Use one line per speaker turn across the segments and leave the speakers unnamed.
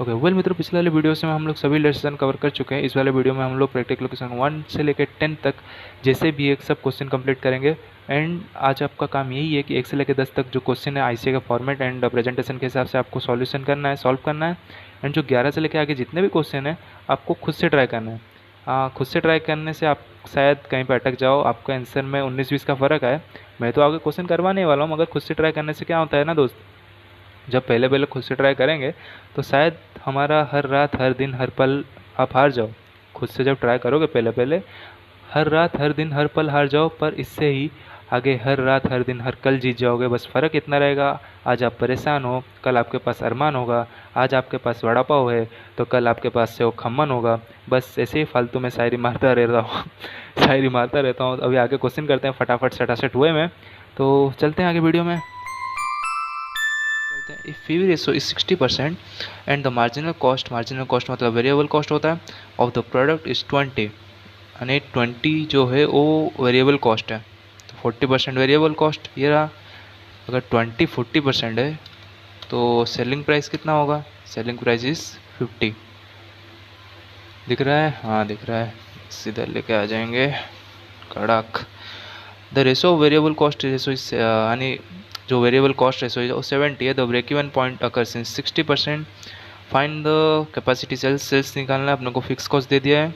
Okay well मित्रों, पिछले वाले वीडियो से हम लोग सभी लेसन कवर कर चुके हैं। इस वाले वीडियो में हम लोग प्रैक्टिकल क्वेश्चन 1 से लेकर 10 तक जैसे भी एक सब क्वेश्चन कंप्लीट करेंगे। एंड आज आपका काम यही है कि 1 से लेकर 10 तक जो क्वेश्चन है आईसीए का फॉर्मेट एंड प्रेजेंटेशन के हिसाब से आपको सॉल्यूशन करना है, सॉल्व करना है। एंड जो 11 से लेकर आगे जितने भी क्वेश्चन हैं आपको खुद से ट्राई करना है। खुद से ट्राई करने से आप शायद कहीं पर अटक जाओ, आपका आंसर में 19-20 का फ़र्क है। मैं तो आगे क्वेश्चन करवाने वाला हूँ, मगर खुद से ट्राई करने से क्या होता है ना दोस्त, जब पहले पहले खुद से ट्राई करेंगे तो शायद हमारा हर रात हर दिन हर पल आप हार जाओ। खुद से जब ट्राई करोगे पहले पहले हर रात हर दिन हर पल हार जाओ, पर इससे ही आगे हर रात हर दिन हर कल जीत जाओगे। बस फ़र्क इतना रहेगा, आज आप परेशान हो, कल आपके पास अरमान होगा। आज आपके पास वड़ा पाव है तो कल आपके पास से वो खम्मन होगा। बस ऐसे ही फालतू में शायरी मारता रहता हूँ शायरी मारता रहता हूँ। अभी आगे क्वेश्चन करते हैं फटाफट सटासट हुए में, तो चलते हैं आगे वीडियो में। If PV ratio is 60% and the marginal cost मतलब वेरिएबल कॉस्ट होता है ऑफ द प्रोडक्ट इज 20, यानी 20 जो है वो वेरिएबल कॉस्ट है, तो 40% वेरिएबल कॉस्ट ये रहा। अगर 20-40% है तो सेलिंग प्राइस कितना होगा? Selling price is 50। दिख रहा है? हाँ दिख रहा है, सीधा लेके आ जाएंगे कड़क। The ratio variable cost ratio is, यानी जो वेरिएबल कॉस्ट रेशो है वो 70 है। The break even point occurs in 60%। Find the capacity sales, sales निकालना है अपने को, फिक्स कॉस्ट दे दिया है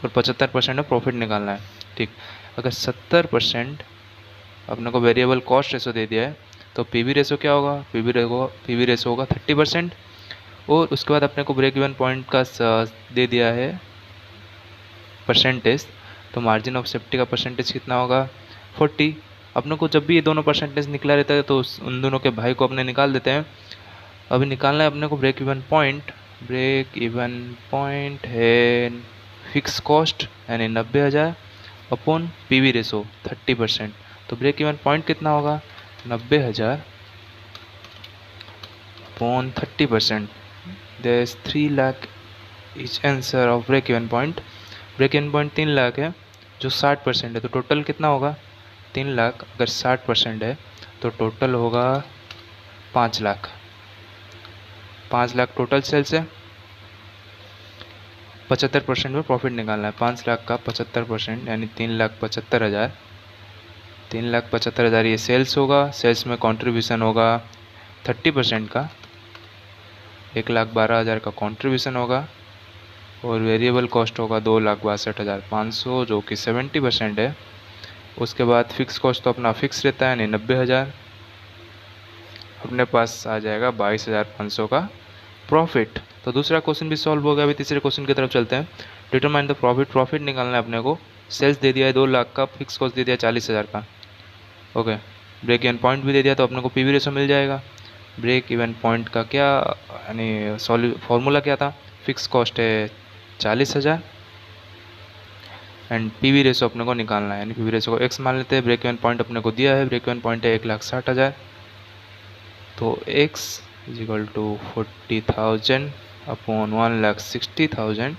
और 75% है प्रॉफिट निकालना है। ठीक, अगर 70% अपने को वेरिएबल कॉस्ट रेशो दे दिया है तो पीवी रेशो क्या होगा? पीवी रेशो होगा 30%। और उसके बाद अपने को ब्रेक इवन पॉइंट का दे दिया है परसेंटेज, तो मार्जिन ऑफ सेफ्टी का परसेंटेज कितना होगा? 40। अपने को जब भी ये दोनों परसेंटेज निकला रहता है तो उन दोनों के भाई को अपने निकाल देते हैं। अभी निकालना है अपने को break even point. Break even point है फिक्स कॉस्ट यानी 90,000 अपॉन पीवी रेशो 30%। तो ब्रेक इवन पॉइंट कितना होगा? 90,000 upon 30%, there is 3 lakh is answer of break even point. Break even point 3 lakh है जो 60% है, तो टोटल कितना होगा? 3 लाख अगर 60% है तो टोटल होगा 5 लाख। 5 लाख टोटल सेल्स है, 75% में प्रॉफिट निकालना है। 5 लाख का 75% यानी 3,75,000। 3,75,000 ये सेल्स होगा। सेल्स में कंट्रीब्यूशन होगा 30% का, 1,12,000 का कंट्रीब्यूशन होगा। और वेरिएबल कॉस्ट होगा 2,62,500 जो कि 70% है। उसके बाद फिक्स कॉस्ट तो अपना फिक्स रहता है यानी 90,000। अपने पास आ जाएगा 22,500 का प्रॉफिट। तो दूसरा क्वेश्चन भी सॉल्व हो गया। अभी तीसरे क्वेश्चन की तरफ चलते हैं। डिटरमाइन द प्रॉफिट, प्रॉफिट निकालना है अपने को। सेल्स दे दिया है 2 लाख का, फिक्स कॉस्ट दे दिया 40,000 का। ओके, ब्रेक इवन पॉइंट भी दे दिया तो अपने को पीवी रेशो मिल जाएगा। ब्रेक इवन पॉइंट का क्या यानी फॉर्मूला क्या था? फिक्स कॉस्ट है 40,000 एंड पीवी रेशो अपने को निकालना है, यानी पीवी रेशो को x मान लेते हैं। ब्रेक इवन पॉइंट अपने को दिया है, ब्रेक इवन पॉइंट है 1,60,000, तो x is equal to 40,000 upon 1,60,000,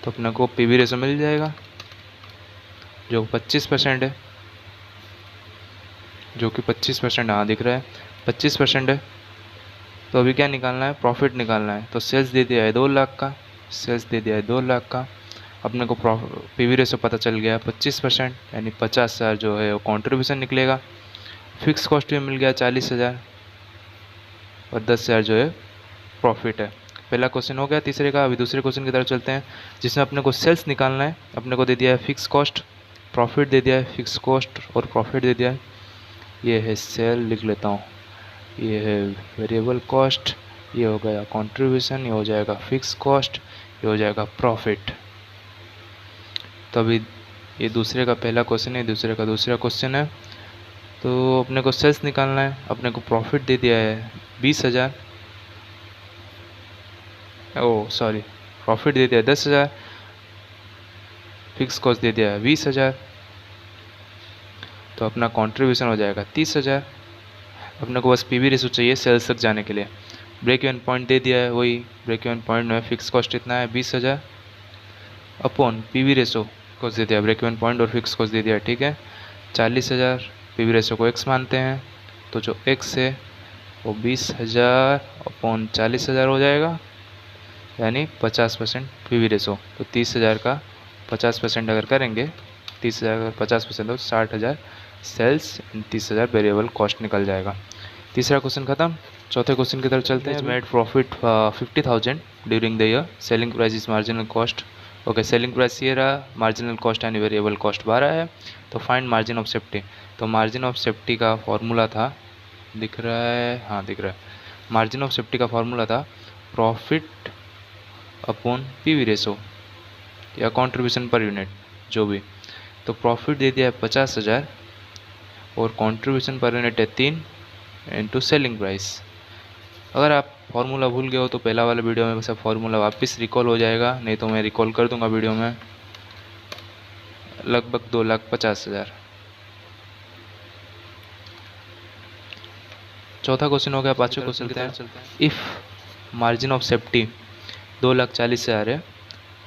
तो अपने को पीवी रेशो मिल जाएगा जो 25% है, जो कि 25%, हाँ दिख रहा है 25% है। तो अभी क्या निकालना है? प्रॉफिट निकालना है। तो सेल्स दे दिया है 2 लाख का, सेल्स दे दिया है 2 लाख का। अपने को पीवी रेशो पता चल गया 25% यानी 50,000 जो है वो कॉन्ट्रीब्यूशन निकलेगा। फिक्स कॉस्ट भी मिल गया 40,000 और 10,000 जो है प्रॉफिट है। पहला क्वेश्चन हो गया तीसरे का। अभी दूसरे क्वेश्चन की तरफ चलते हैं जिसमें अपने को सेल्स निकालना है। अपने को दे दिया है फिक्स कॉस्ट, प्रॉफिट दे दिया है, फिक्स कॉस्ट और प्रॉफिट दे दिया है। ये है सेल, लिख लेता हूँ। ये है वेरिएबल कॉस्ट, ये हो गया कंट्रीब्यूशन, ये हो जाएगा फिक्स कॉस्ट, ये हो जाएगा प्रॉफिट। तो अभी ये दूसरे का पहला क्वेश्चन है, दूसरे का दूसरा क्वेश्चन है। तो अपने को सेल्स निकालना है। अपने को प्रॉफिट दे दिया है 20,000, ओ सॉरी, प्रॉफिट दे दिया है 10,000, फिक्स कॉस्ट दे दिया है 20,000, तो अपना कंट्रीब्यूशन हो जाएगा 30,000। अपने को बस पीवी रेशो चाहिए सेल्स तक जाने के लिए। ब्रेक इवन पॉइंट दे दिया है, वही ब्रेक इवन पॉइंट में फिक्स कॉस्ट इतना है 20,000 अपॉन पीवी रेशो कॉस्ट दे दिया, ब्रेक इवन पॉइंट और फिक्स कॉस्ट दे दिया, ठीक है 40,000। पीवी रेशो को x मानते हैं, तो जो x है वो 20,000 अपॉन 40,000 हो जाएगा, यानी 50% पीवी रेशो। तो 30,000 का 50% अगर करेंगे, 30,000 का 50% तो 60,000 सेल्स, 30,000 वेरिएबल कॉस्ट निकल जाएगा। तीसरा क्वेश्चन खत्म। चौथे क्वेश्चन की तरफ चलते हैं। Made profit 50,000 during the year, selling price is marginal cost. Okay, selling price ये रहा, मार्जिनल कॉस्ट यानी वेरिएबल कॉस्ट 12 है। तो फाइंड मार्जिन ऑफ सेफ्टी। तो मार्जिन ऑफ सेफ्टी का फॉर्मूला था, दिख रहा है, हाँ दिख रहा है। मार्जिन ऑफ सेफ्टी का फॉर्मूला था प्रॉफिट अपॉन पीवी रेशो या कंट्रीब्यूशन पर यूनिट, जो भी। तो प्रॉफिट दे दिया है 50,000 और कंट्रीब्यूशन पर यूनिट है 3 इंटू सेलिंग प्राइस। अगर आप फार्मूला भूल गए हो तो पहला वाला वीडियो में सब फार्मूला वापस रिकॉल हो जाएगा, नहीं तो मैं रिकॉल कर दूंगा वीडियो में। लगभग 2,50,000। चौथा क्वेश्चन हो गया। पांचवें क्वेश्चन की तरफ चलते हैं। इफ़ मार्जिन ऑफ सेफ्टी 2,40,000 है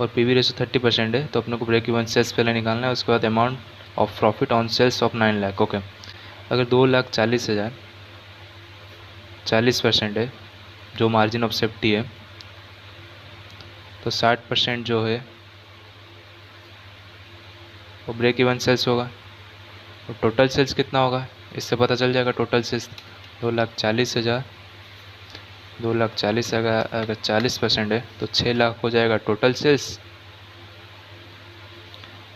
और पीवी रेशो 30% है, तो अपने को ब्रेक इवन सेल्स पहले निकालना है, उसके बाद amount of profit on sales of 9 lakh. Okay, अगर 2,40,000 40% है जो मार्जिन ऑफ सेफ्टी है, तो 60% जो है वो ब्रेक इवन सेल्स होगा। तो टोटल सेल्स कितना होगा इससे पता चल जाएगा। टोटल सेल्स 2,40,000, 2,40,000 अगर 40% है तो 6 लाख हो जाएगा टोटल सेल्स।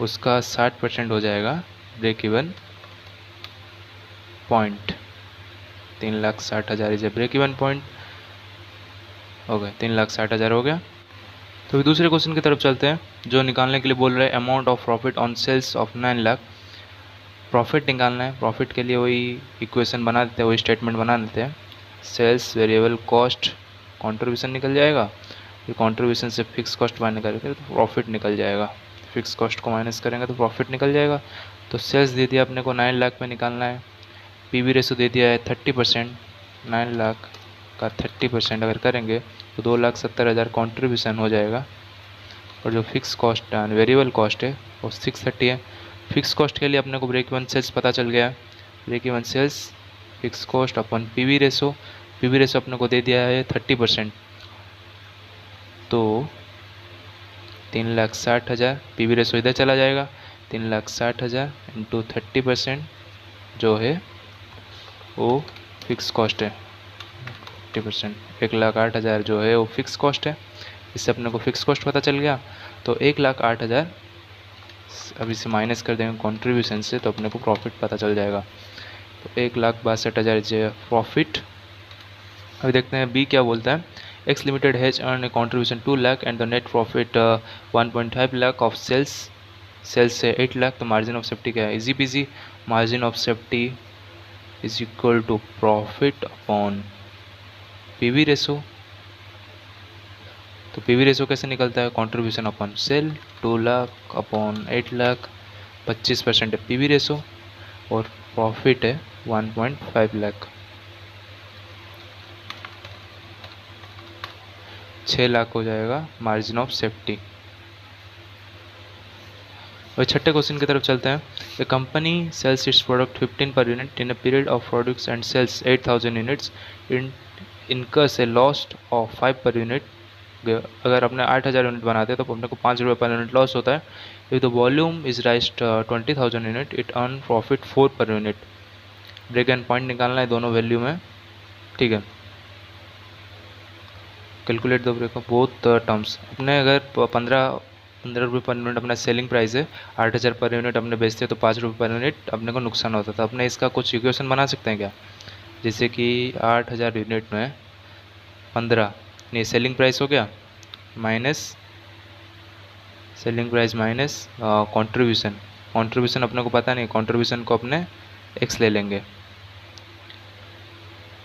उसका 60% हो जाएगा break even point. 3,60,000 is a break even point. हो गया, 3,60,000 हो गया। तो दूसरे क्वेश्चन की तरफ चलते हैं, जो निकालने के लिए बोल रहे हैं amount of profit on sales of 9 lakh. Profit निकालना है, प्रॉफिट के लिए वही इक्वेशन बना देते हैं, वही स्टेटमेंट बना देते हैं। सेल्स वेरिएबल कॉस्ट कंट्रीब्यूशन निकल जाएगा, फिर कंट्रीब्यूशन से फिक्स कॉस्ट माइनस करेंगे तो प्रॉफिट निकल जाएगा। फिक्स कॉस्ट को माइनस करेंगे तो प्रॉफिट निकल जाएगा। तो सेल्स दे दिया अपने को 9 लाख में निकालना है। पीवी रेशो दे दिया है 30%। 9 लाख का 30% अगर करेंगे तो 2,70,000 कंट्रीब्यूशन हो जाएगा। और जो फिक्स कॉस्ट वेरिएबल कॉस्ट है वो 630 है। फिक्स कॉस्ट के लिए अपने को ब्रेक इवन सेल्स पता चल गया। Break even sales fix cost अपन पीवी रेशो, पीवी रेशो अपने को दे दिया है 30%। तो 3,60,000 पीवी रेशो इधर चला जाएगा। 3,60,000 इंटू 30% जो है वो फिक्स कॉस्ट है। 30% 1,08,000 जो है वो फिक्स कॉस्ट है। इससे अपने को फिक्स कॉस्ट पता चल गया। तो 1,08,000 अभी से माइनस कर देंगे कंट्रीब्यूशन से, तो अपने को प्रॉफिट पता चल जाएगा। तो 1,62,000 जो प्रॉफिट। अभी देखते हैं बी क्या बोलता है। X limited has earn a contribution 2 lakh and the net profit 1.5 lakh of sales. Sales से 8 लाख। तो मार्जिन ऑफ सेफ्टी क्या है, easy peasy. Margin of safety is equal to profit upon PV ratio. तो पीवी रेशो कैसे निकलता है, contribution upon sale. 2 lakh upon 8 lakh, 25% है PV ratio और प्रॉफिट है 1.5 लाख। 6 लाख हो जाएगा मार्जिन ऑफ सेफ्टी। और छठे क्वेश्चन की तरफ चलते हैं। The company sales its product 15 per unit in a period of products and sales 8,000 units incurs a loss of 5 per unit. अगर अपने 8,000 यूनिट बनाते हैं तो अपने को 5 रुपये पर यूनिट लॉस होता है। If the volume is राइज्ड 20,000 unit it earn profit 4 per unit. Break and point निकालना है दोनों वैल्यू में, ठीक है। Calculate the break of both terms. अपने अगर 15 रुपये पर यूनिट अपना सेलिंग प्राइस है, 8,000 पर यूनिट अपने बेचते हैं तो 5 रुपये पर यूनिट अपने को नुकसान होता था। अपने इसका कुछ इक्वेशन बना सकते हैं क्या, जैसे कि 8,000 यूनिट में 15 नहीं सेलिंग प्राइस हो गया minus selling price minus contribution. Contribution अपने को पता नहीं, कंट्रीब्यूशन को अपने एक्स ले लेंगे।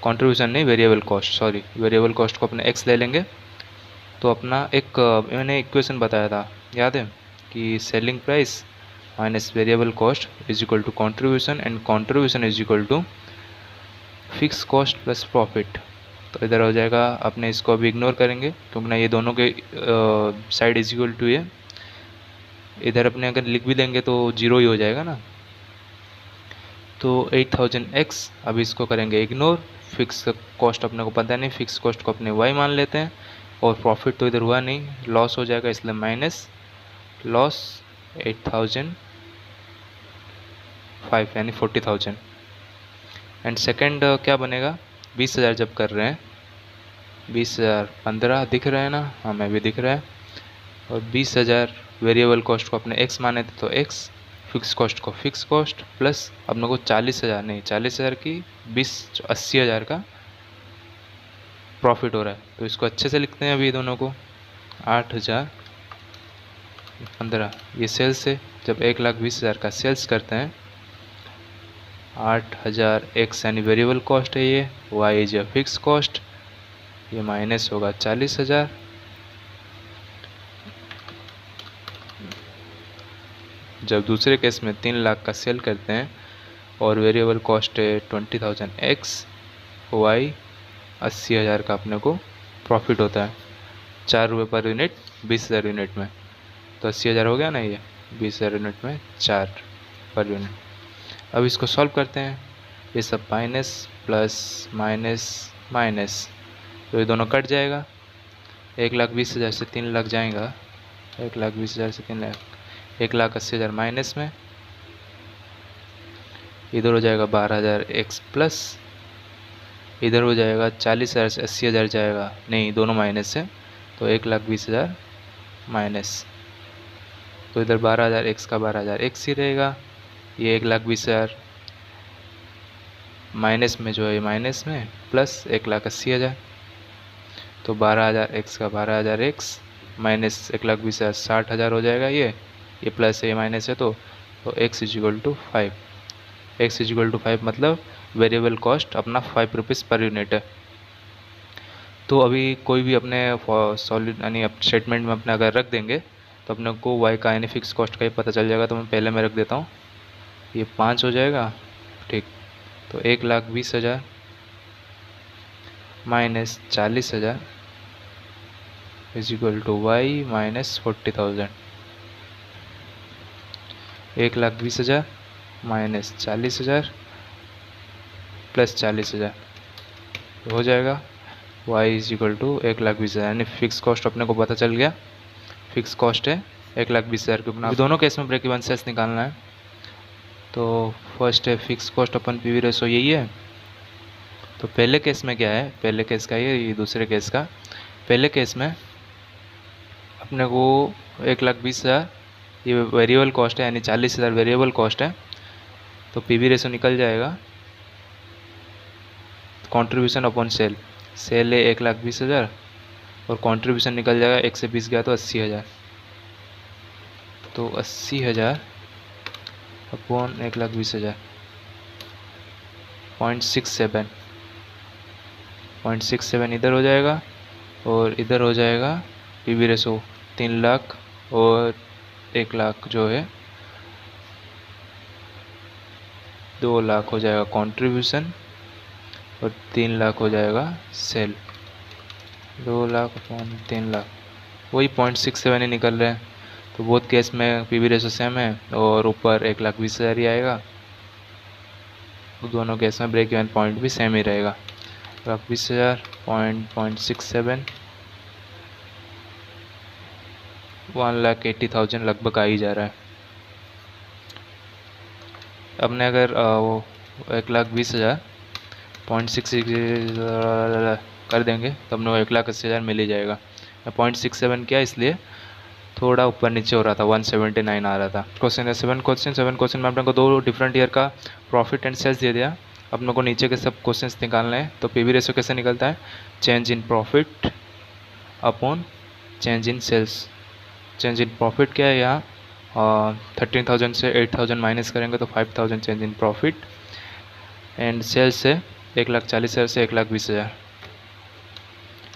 कंट्रीब्यूशन नहीं variable cost, sorry variable cost को अपने एक्स ले लेंगे। तो अपना एक मैंने इक्वेशन बताया था याद है कि selling price minus variable cost is equal to contribution and contribution is equal to fix cost plus profit. तो इधर हो जाएगा, अपने इसको अभी इग्नोर करेंगे क्योंकि ना ये दोनों के साइड इज इक्वल टू है। इधर अपने अगर लिख भी देंगे तो जीरो ही हो जाएगा ना। तो 8,000 एक्स, अभी इसको करेंगे इग्नोर। फिक्स कॉस्ट अपने को पता नहीं, फिक्स कॉस्ट को अपने वाई मान लेते हैं, और प्रॉफिट तो इधर हुआ नहीं, लॉस हो जाएगा, इसलिए माइनस लॉस 8005 यानी 40,000। एंड सेकेंड क्या बनेगा, 20,000 जब कर रहे हैं, 20,000 15 दिख रहा है ना, हमें भी दिख रहा है, और 20,000 वेरिएबल कॉस्ट को अपने एक्स माने थे तो एक्स, फिक्स कॉस्ट को फिक्स कॉस्ट, प्लस अपने को 40,000 नहीं 40,000 की 80,000 का प्रॉफिट हो रहा है। तो इसको अच्छे से लिखते हैं अभी दोनों को, 8,000 15 ये सेल्स है, जब 1,20,000 का सेल्स करते हैं, 8,000 एक्स यानी वेरिएबल कॉस्ट है ये, वाई इज फिक्स कॉस्ट, ये माइनस होगा 40,000, जब दूसरे केस में 3 लाख का सेल करते हैं और वेरिएबल कॉस्ट है 20,000 एक्स, वाई 80,000 का अपने को प्रॉफिट होता है, 4 रुपये पर यूनिट 20,000 यूनिट में, तो 80,000 हो गया ना, ये 20,000 यूनिट में 4 पर यूनिट। अब इसको सॉल्व करते हैं, ये सब माइनस प्लस माइनस माइनस, तो ये दोनों कट जाएगा, 1,20,000 से 3 लाख जाएगा, 1,20,000 से 3 लाख, 1,80,000 माइनस में, इधर हो जाएगा 12,000 एक्स प्लस, इधर हो जाएगा 40,000 से 80,000 जाएगा, नहीं दोनों माइनस है, तो 1,20,000 माइनस, तो इधर 12,000 एक्स का 12,000 एक्स ही रहेगा, ये 1,20,000 माइनस में जो है माइनस में, प्लस 1,80,000, तो 12,000 एक्स का 12,000 एक्स माइनस 1,20,000 60,000 हो जाएगा, ये प्लस है ये माइनस है, तो X is equal to 5, X is equal to 5 मतलब वेरिएबल कॉस्ट अपना 5 रुपीज़ पर यूनिट है। तो अभी कोई भी अपने सॉलिड यानी स्टेटमेंट में अपने अगर रख देंगे तो अपने को वाई का यानी फिक्स कॉस्ट का ही पता चल जाएगा, तो मैं पहले मैं रख देता हूँ, ये 5 हो जाएगा, ठीक, तो 1,20,000 minus 40,000 is equal to Y minus 40,000, 1,20,000 minus 40,000 plus 40,000 हो जाएगा, y इज इक्वल टू 1,20,000 यानी फिक्स कॉस्ट अपने को पता चल गया, फिक्स कॉस्ट है 1,20,000 के अपना। दोनों केस में ब्रेक इवन सेल्स निकालना है, तो फर्स्ट है फिक्स कॉस्ट अपन पीवी रेशो यही है, तो पहले केस में क्या है, पहले केस का ये दूसरे केस का, पहले केस में अपने को 1,20,000 ये वेरिएबल कॉस्ट है यानी 40,000 वेरिएबल कॉस्ट है, तो पीवी रेशो निकल जाएगा कंट्रीब्यूशन अपॉन सेल, सेल है 1,20,000 और कंट्रीब्यूशन निकल जाएगा 1 से 20 गया तो 80,000, तो 80,000 अपॉन 1,20,000 0.67 इधर हो जाएगा, और इधर हो जाएगा पीवी रेशो 3 लाख और 1 लाख जो है 2 लाख हो जाएगा कंट्रीब्यूशन, और 3 लाख हो जाएगा सेल, 2 लाख अपॉन 3 लाख वही 0.67 ही निकल रहे हैं, तो बहुत केस में पीवी रेशो सेम है और ऊपर 1,20,000 ही आएगा, तो दोनों केस में ब्रेक इवन पॉइंट भी सेम ही रहेगा, 1,20,000 0.67 1,80,000 लगभग आ ही जा रहा है। अपने अगर वो 1,20,000 0.66 कर देंगे तो अपने को 1,80,000 मिल ही जाएगा। 0.67 क्या इसलिए थोड़ा ऊपर नीचे हो रहा था, 179 आ रहा था। क्वेश्चन है 7 क्वेश्चन में अपने को 2 डिफरेंट ईयर का प्रॉफिट एंड सेल्स दे दिया, अपने को नीचे के सब क्वेश्चंस निकालने हैं। तो पीवी रेशो कैसे निकलता है, change in profit upon change in sales. Change in profit क्या है, यहाँ 13,000 से 8,000 माइनस करेंगे तो 5,000 change in profit, and sales से 1,40,000 से 1,20,000,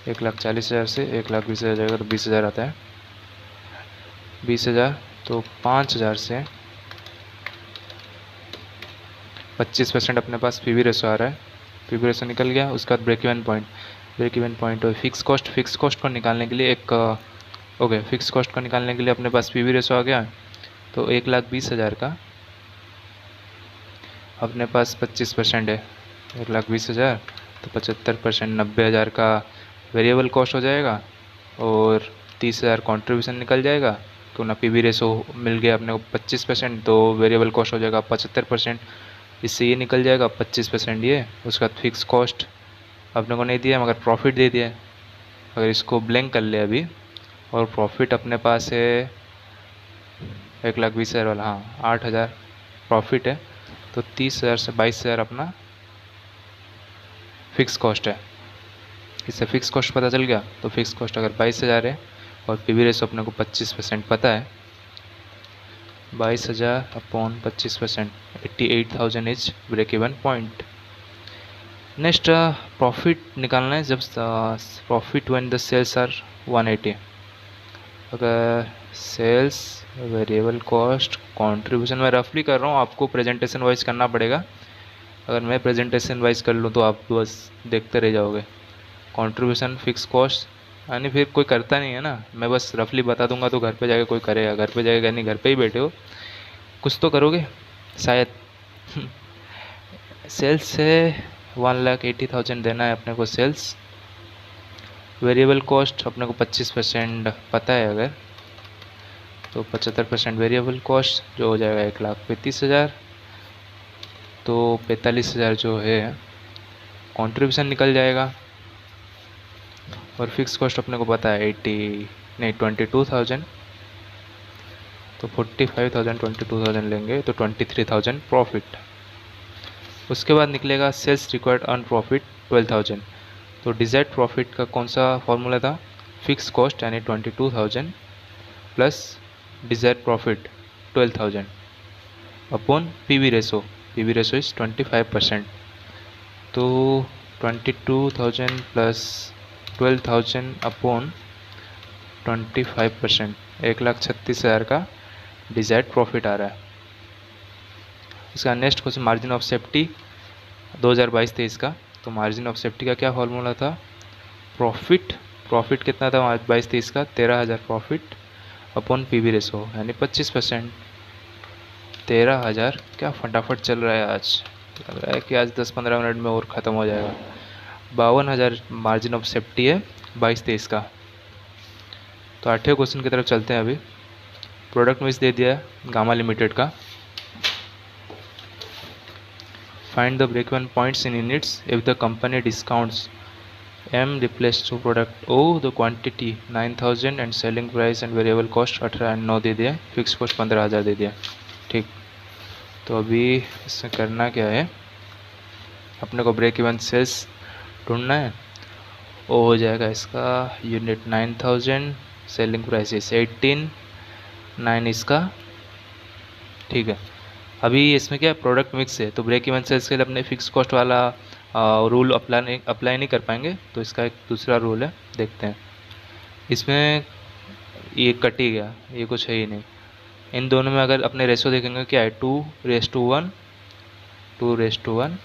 1,40,000 से 1,20,000 जाएगा तो 20,000 आता है, 20,000 तो 5,000 से 25% अपने पास पीवी रेशो आ रहा है। पीवी रेशो निकल गया, उसके बाद ब्रेक इवन पॉइंट और फिक्स कॉस्ट को निकालने के लिए फिक्स कॉस्ट को निकालने के लिए अपने पास पीवी रेशो आ गया, तो 1,20,000 का अपने पास 25% है, 1,20,000 तो 75% 90,000 का वेरिएबल कॉस्ट हो जाएगा और 30,000 कॉन्ट्रीब्यूशन निकल जाएगा। तो ना पी वी रेशो मिल गया अपने को 25%, तो वेरिएबल कॉस्ट हो जाएगा 75%। इससे ये निकल जाएगा 25% ये। उसका फिक्स कॉस्ट अपने को नहीं दिया मगर प्रॉफिट दे दिया। अगर इसको ब्लैंक कर ले अभी और प्रॉफिट अपने पास है 1,20,000 वाला, हाँ 8,000 प्रॉफिट है, तो 30,000 से 22,000 अपना फिक्स कॉस्ट है। इससे फिक्स कॉस्ट पता चल गया। तो फिक्स कॉस्ट अगर 22,000 है और पी वी रेशो अपने को 25% पता है, 22,000 upon 25%, 88,000 is break even point. Next profit निकालना है जब profit when the sales are 180। अगर सेल्स, वेरिएबल कॉस्ट, कंट्रीब्यूशन, मैं रफली कर रहा हूँ, आपको प्रेजेंटेशन वाइज करना पड़ेगा। अगर मैं प्रेजेंटेशन वाइज कर लूँ तो आप बस देखते रह जाओगे। कंट्रीब्यूशन, फिक्स कॉस्ट, यानी फिर कोई करता नहीं है ना, मैं बस रफली बता दूंगा तो घर पे जाके कोई करेगा। घर पे जाएगा नहीं, घर पे ही बैठे हो, कुछ तो करोगे शायद। सेल्स से 1,80,000 देना है अपने को सेल्स। वेरिएबल कॉस्ट अपने को 25% पता है अगर, तो 75% वेरिएबल कॉस्ट जो हो जाएगा 1,35,000। तो 45,000 जो है कंट्रीब्यूशन निकल जाएगा। और फिक्स कॉस्ट अपने को पता है 22,000, तो 45,000 22,000 लेंगे तो 23,000 प्रॉफिट। उसके बाद निकलेगा सेल्स रिक्वायर्ड अर्न प्रॉफिट 12,000। तो डिजायर्ड प्रॉफिट का कौन सा फॉर्मूला था, फिक्स कॉस्ट यानी 22,000 plus desired profit 12,000 upon P V ratio. P V ratio is 25%। तो 22,000 प्लस 12,000 अपॉन 25%, 1,36,000 का डिजायर्ड प्रॉफिट आ रहा है। इसका next question margin of safety 2022-23 का। तो मार्जिन ऑफ सेफ्टी का क्या फॉर्मूला था, प्रॉफिट कितना था 22-23 का, 13,000 profit upon P V ratio यानी 25%, 13,000। क्या फटाफट चल रहा है आज, लग रहा है कि आज 10-15 मिनट में और ख़त्म हो जाएगा। 52,000 मार्जिन ऑफ सेफ्टी है 22-23 का। तो 8वें क्वेश्चन की तरफ चलते हैं। अभी प्रोडक्ट मिक्स दे दिया है गामा लिमिटेड का। Find the break even points in units if the company discounts M replaced to product O the quantity 9,000 and selling price and variable cost 18 and 9 दे दिया, फिक्स कॉस्ट 15,000 दे दिया। ठीक, तो अभी इसमें करना क्या है, अपने को ब्रेक इवन सेल्स ढूंढना है। ओ हो जाएगा इसका यूनिट 9,000, सेलिंग प्राइस इस 18, 9 इसका। ठीक है, अभी इसमें क्या प्रोडक्ट मिक्स है तो ब्रेक इवन सेल्स के लिए अपने फिक्स कॉस्ट वाला रूल अप्लाई नहीं कर पाएंगे। तो इसका एक दूसरा रूल है, देखते हैं। इसमें ये कट ही गया, ये कुछ है ही नहीं। इन दोनों में अगर अपने रेशो देखेंगे क्या है, 2:1, 2:1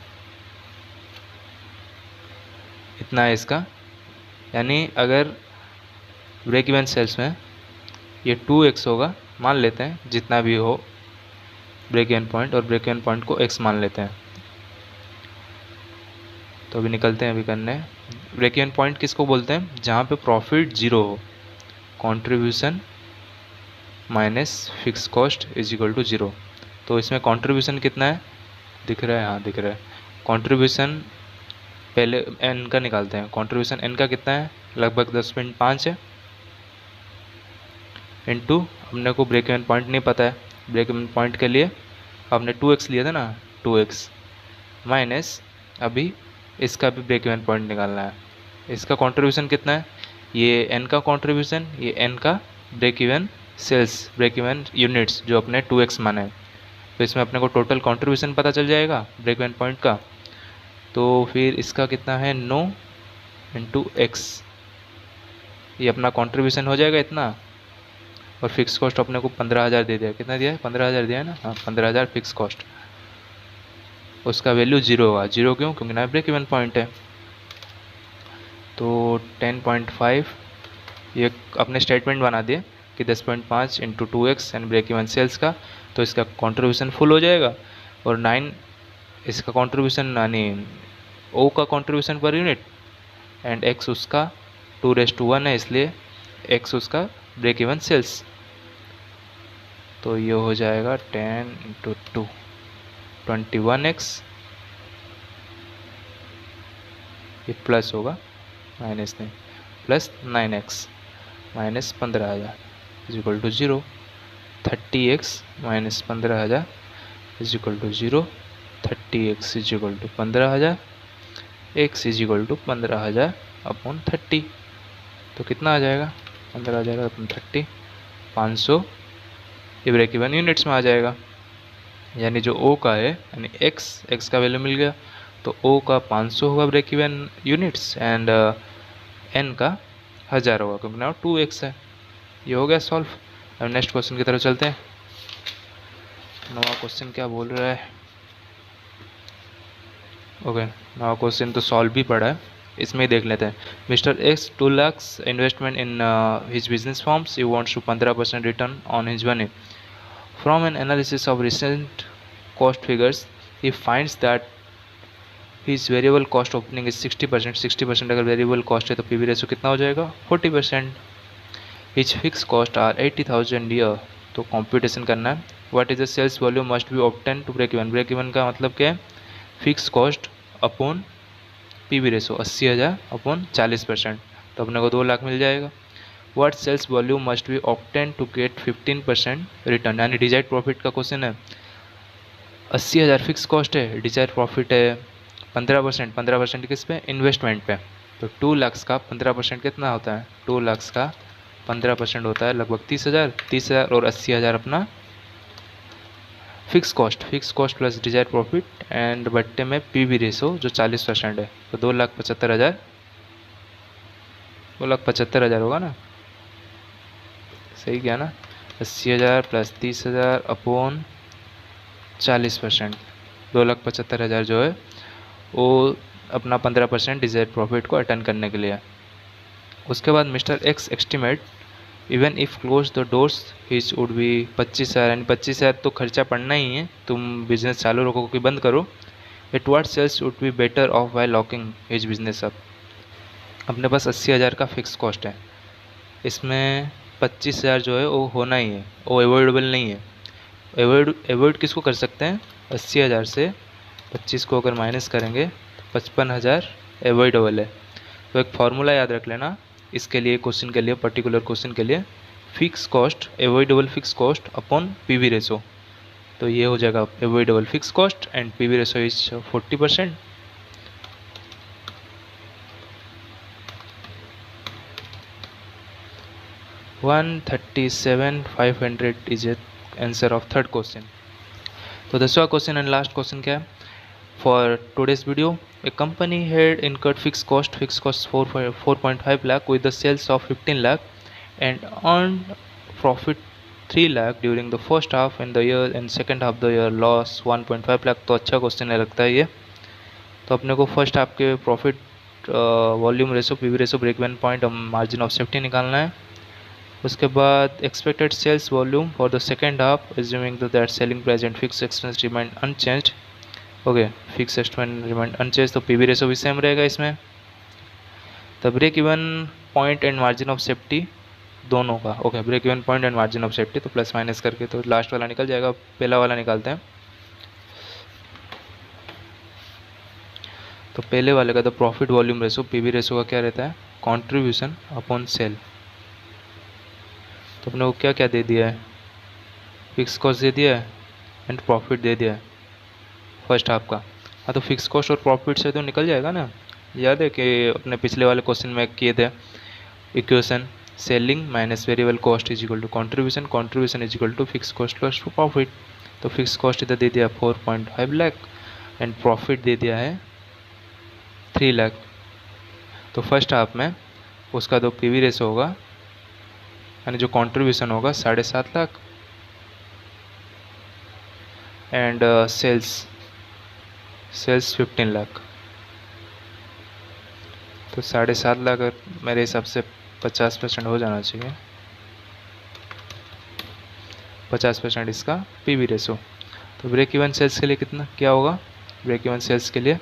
इतना है इसका। यानी अगर ब्रेक इवन सेल्स में ये 2x होगा, मान लेते हैं जितना भी हो ब्रेक इवन पॉइंट, और ब्रेक इवन पॉइंट को x मान लेते हैं। तो अभी निकलते हैं अभी करने। ब्रेक इवन पॉइंट किसको बोलते हैं, जहाँ पे प्रॉफिट 0 हो, contribution minus fix cost is equal to 0। तो इसमें कंट्रीब्यूशन कितना है, दिख रहा है, हाँ दिख रहा है। कंट्रीब्यूशन पहले n का निकालते हैं। कंट्रीब्यूशन n का कितना है, लगभग 10.5 है, इनटू अपने को ब्रेक इवन पॉइंट नहीं पता है। ब्रेक इवन पॉइंट के लिए आपने 2x लिया था ना, 2x माइनस अभी इसका भी ब्रेक इवन पॉइंट निकालना है। इसका कंट्रीब्यूशन कितना है, ये n का कंट्रीब्यूशन, ये n का break even sales, break even units जो अपने 2x माना है। तो इसमें अपने को टोटल कंट्रीब्यूशन पता चल जाएगा ब्रेक इवन पॉइंट का। तो फिर इसका कितना है 9 इंटू x, ये अपना कंट्रीब्यूशन हो जाएगा इतना। और फिक्स कॉस्ट अपने को 15,000 दे दिया, कितना दिया है 15,000 दिया है ना, हाँ 15,000 फिक्स कॉस्ट। उसका वैल्यू 0 होगा, 0 क्यों, क्योंकि ना ब्रेक इवन पॉइंट है। तो 10.5 ये अपने स्टेटमेंट बना दिए कि 10.5 into 2x and break even sales का, तो इसका कंट्रीब्यूशन फुल हो जाएगा। और 9 इसका कंट्रीब्यूशन यानी ओ का contribution per unit and x उसका 2:1 है, इसलिए एक्स उसका ब्रेक इवन सेल्स। तो ये हो जाएगा 10 × 2 21x, ये प्लस होगा माइनस नहीं, plus 9x minus 15,000 is equal to 0। 30x minus 15,000 is equal to 0। 30x is equal to 15,000, x is equal to 15,000 upon 30। तो कितना आ जाएगा 15,000 अपॉन 30, 500। ये ब्रेक इवन यूनिट्स में आ जाएगा, यानी जो ओ का है यानी एक्स का वैल्यू मिल गया, तो ओ का 500 होगा break even units and N का 1000 होगा, क्योंकि नाउ 2x है। ये हो गया सॉल्व। अब नेक्स्ट क्वेश्चन की तरफ चलते हैं। नवा क्वेश्चन क्या बोल रहा है? ओके, नवा क्वेश्चन तो सॉल्व भी पड़ा है, इसमें ही देख लेते हैं। मिस्टर एक्स 2 लाख investment in his business forms, he wants to 15% return on his money. From an analysis of recent cost figures, he finds that his variable cost opening is 60%। 60% अगर variable cost है तो PV ratio कितना हो जाएगा 40%। His fixed cost are 80,000 year, तो computation करना है। What is the sales volume must be obtained to break even? break even का मतलब क्या है? Fix cost upon PV ratio 80,000 upon 40%, तो अपने को 2 लाख मिल जाएगा। What sales volume must be obtained to get 15% return, यानी डिजायर्ड प्रॉफिट का क्वेश्चन है। 80,000 फिक्स कॉस्ट है, डिजायर्ड प्रॉफिट है 15%। 15% किस पे? इन्वेस्टमेंट पे। तो 2 लाख का 15% कितना होता है? 2 लाख का 15% होता है लगभग 30,000। 30,000 और 80,000 अपना fix cost plus desired profit and बट्टे में PV रेशो जो 40% है, तो 2,75,000 2,75,000 होगा ना, सही क्या ना? 80,000 प्लस 30,000 अपॉन 40%, 2,75,000 जो है वो अपना 15% डिजायर्ड प्रॉफिट को अटेंड करने के लिए। उसके बाद mister x estimate even if close the doors his would be 25,000, यानी 25,000 तो खर्चा पड़ना ही है, तुम बिजनेस चालू रखो कि बंद करो। At what sales would be better off by locking his business up. अपने पास 80,000 का फिक्स कॉस्ट है, इसमें 25,000 जो है वो होना ही है, वो अवॉइडेबल नहीं है। अवॉइड किसको कर सकते हैं? 80,000 से 25 को अगर माइनस करेंगे तो 55,000 अवॉइडेबल है। तो एक फार्मूला याद रख लेना इसके लिए, क्वेश्चन के लिए, पर्टिकुलर क्वेश्चन के लिए, fix cost avoidable fix cost upon PV ratio. तो ये हो जाएगा avoidable fix cost and PV ratio is 40%। $137,500 is answer of third question. तो 10वां क्वेश्चन एंड लास्ट क्वेश्चन क्या है for today's video? A company had incurred fix cost 4.5 lakh with the sales of 15 lakh and earned profit 3 lakh during the first half in the year and second half the year loss 1.5 lakh। तो अच्छा question है लगता है ये। तो अपने को first half के profit, volume ratio, PV ratio, break even point और मार्जिन ऑफ सेफ्टी निकालना है। उसके बाद expected sales volume for the second half assuming that selling price and fix expense remind unchanged. Okay, fix expense remind unchanged, तो PV ratio भी same रहेगा इसमें। The break even point and margin of safety दोनों का, okay, break even point and margin of safety, तो plus minus करके तो last वाला निकल जाएगा, पहला वाला निकालते हैं। तो पहले वाले का the profit volume ratio, PV ratio का क्या रहता है? Contribution upon sale. तो अपने को क्या क्या दे दिया है? फिक्स कॉस्ट दे दिया है एंड प्रॉफिट दे दिया है फर्स्ट हाफ का। हाँ, तो फिक्स कॉस्ट और प्रॉफिट से तो निकल जाएगा ना। याद है कि अपने पिछले वाले क्वेश्चन में किए थे equation, selling minus variable cost is equal to contribution, contribution is equal to fix cost plus profit. तो फिक्स कॉस्ट इधर दे दिया 4.5 लाख एंड प्रॉफिट दे दिया है 3 लाख। तो फर्स्ट हाफ में उसका तो PV रेशो होगा, यानी जो कंट्रीब्यूशन होगा 7.5 लाख एंड सेल्स 15 लाख। तो 7.5 लाख मेरे हिसाब से 50% हो जाना चाहिए, 50% इसका PV रेशो। तो ब्रेक इवन सेल्स के लिए कितना क्या होगा? ब्रेक इवन सेल्स के लिए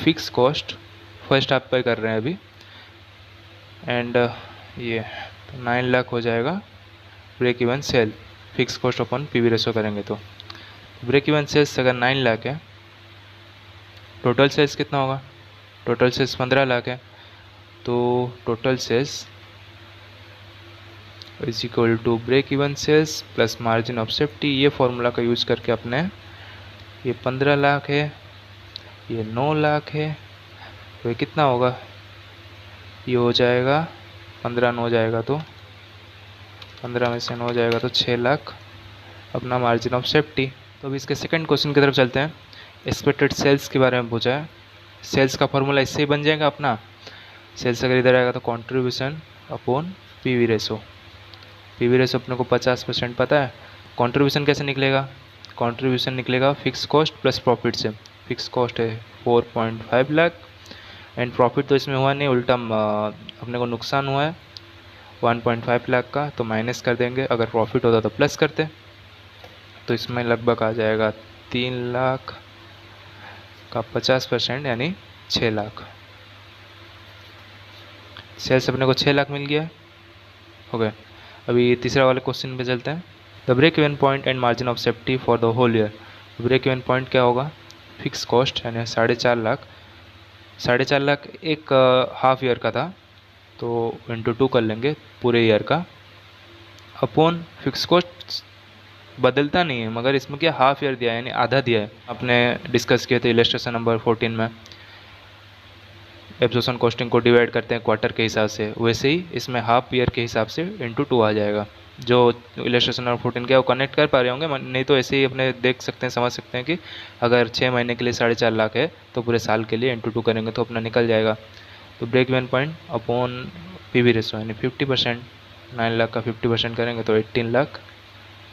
फिक्स कॉस्ट फर्स्ट आप पे कर रहे हैं अभी, एंड ये तो 9 लाख हो जाएगा break even sale, fix cost अपन पीवी रेशो करेंगे तो ब्रेक इवन सेल्स अगर 9 लाख है, टोटल सेल्स कितना होगा, टोटल सेल्स 15 लाख है, तो total sales is equal to break even sales plus margin of safety. ये फॉर्मूला का यूज करके अपने ये 15 लाख है, ये 9 लाख है, तो ये कितना होगा, ये हो जाएगा 15 9 जाएगा तो 15 में से 9 जाएगा तो 6 लाख अपना मार्जिन ऑफ सेफ्टी। तो अभी इसके सेकंड क्वेश्चन की तरफ चलते हैं। एक्सपेक्टेड सेल्स के बारे में पूछा है। सेल्स का फॉर्मूला इससे ही बन जाएगा अपना, सेल्स अगर इधर आएगा तो contribution upon PV ratio. PV ratio अपने को 50% पता है। कंट्रीब्यूशन कैसे निकलेगा, कंट्रीब्यूशन निकलेगा फिक्स कॉस्ट प्लस प्रॉफिट से। फिक्स कॉस्ट है 4.5 लाख एंड प्रॉफिट तो इसमें हुआ नहीं, उल्टा अपने को नुकसान हुआ है 1.5 लाख का, तो माइनस कर देंगे। अगर प्रॉफिट होता तो प्लस करते, तो इसमें लगभग आ जाएगा 3 लाख का 50% यानी 6 लाख। सेल्स अपने को 6 लाख मिल गया, हो गया। अभी तीसरा वाले क्वेश्चन पे चलते हैं। The break even point and margin of safety for the whole year. Break even point क्या होगा, फिक्स कॉस्ट यानी 4.5 लाख, 4.5 लाख एक हाफ ईयर का था, तो इंटू 2 कर लेंगे पूरे ईयर का, अपॉन फिक्स कॉस्ट बदलता नहीं है, मगर इसमें क्या हाफ ईयर दिया है यानी आधा दिया है। आपने डिस्कस किए थे इलस्ट्रेशन नंबर 14 में, एब्जॉर्प्शन कॉस्टिंग को डिवाइड करते हैं क्वार्टर के हिसाब से, वैसे ही इसमें हाफ ईयर के हिसाब से इंटू 2 आ जाएगा। जो इलस्ट्रेशन नंबर 14 क्या वो कनेक्ट कर पा रहे होंगे, नहीं तो ऐसे ही अपने देख सकते हैं, समझ सकते हैं कि अगर 6 महीने के लिए 4.5 लाख है तो पूरे साल के लिए इंटू 2 करेंगे तो अपना निकल जाएगा। तो break even point upon PV ratio यानी 50%, 9 लाख का 50% करेंगे तो 18 लाख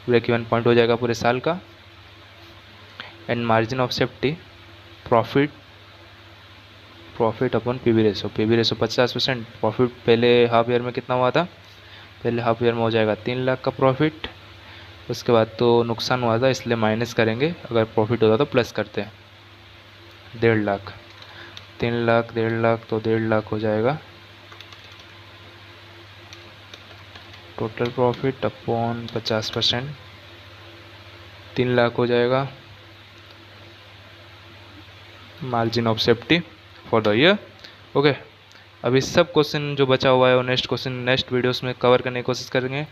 ब्रेक इवन पॉइंट हो जाएगा पूरे साल का। And margin of safety profit upon PV ratio 50%, profit पहले हाफ ईयर में कितना हुआ था, पहले हाफ ईयर में हो जाएगा 3 लाख का प्रॉफिट, उसके बाद तो नुकसान हुआ था इसलिए माइनस करेंगे, अगर प्रॉफिट होता तो प्लस करते हैं 1.5 लाख, 3 लाख 1.5 लाख तो 1.5 लाख हो जाएगा टोटल प्रॉफिट अपॉन 50%, 3 लाख हो जाएगा margin of safety for the year. Okay, अभी सब क्वेश्चन जो बचा हुआ है वो नेक्स्ट वीडियोस में कवर करने की कोशिश करेंगे।